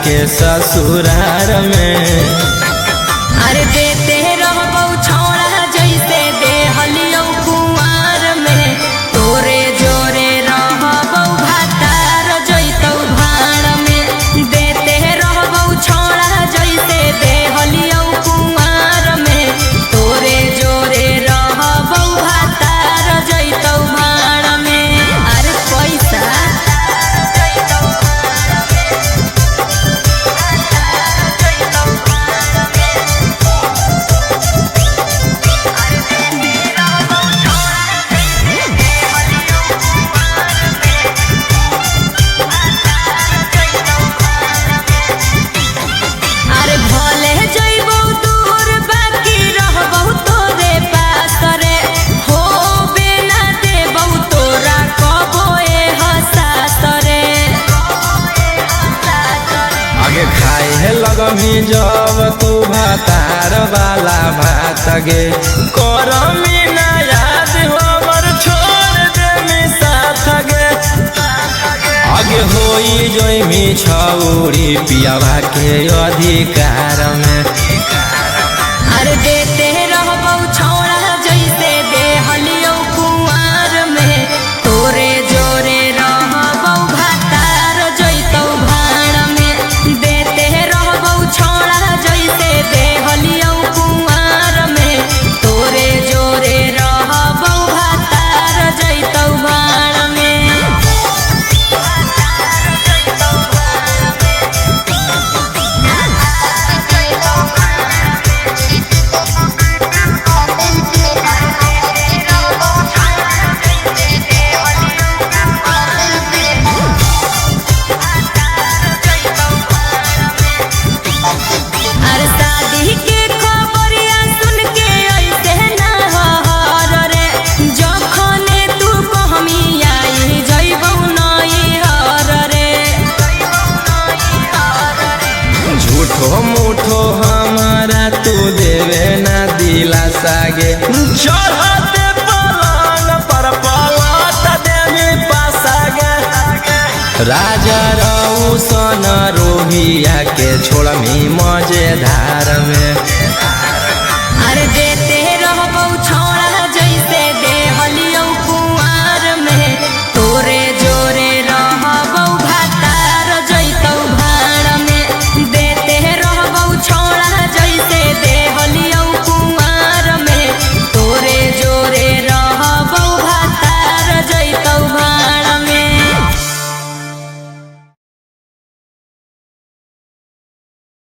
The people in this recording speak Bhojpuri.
के ससुरार में। अरे देते रहबौ छौड़ा जैसे देहलियौ कुंवार में, तोरे जोरे रहबौ भातार जैतौ भाड़ में। देते रहबौ छौड़ा जैसे देहलियौ कुंवार में, तोरे जोरे रहबौ भातार जैतौ भाड़ में। अरे पैसा खाए लगमी जब तू भातार वाला भात गे, करमी ना याद हमर छोड़ देमी साथ गे। आगे होई जोइमी छौरी पियावा के अधिकार में। अरे देते रहबौ छौड़ा जैसे देहलियौ कुंवार में, तोरे जोरे रहबौ भातार जैतौ भाड़ में। देते रहबौ छौड़ा जैसे देहलियौ कुंवार में, तोरे जोरे रहबौ भातार जैतौ भाड़ में। झूठो मूठो हमारा तू देवे ना दिलासा गे, चढ़ते पलंग पर पलट देवी पासा गे। राजा रौशन रोहिया के छोड़मी मजेदार में। अरे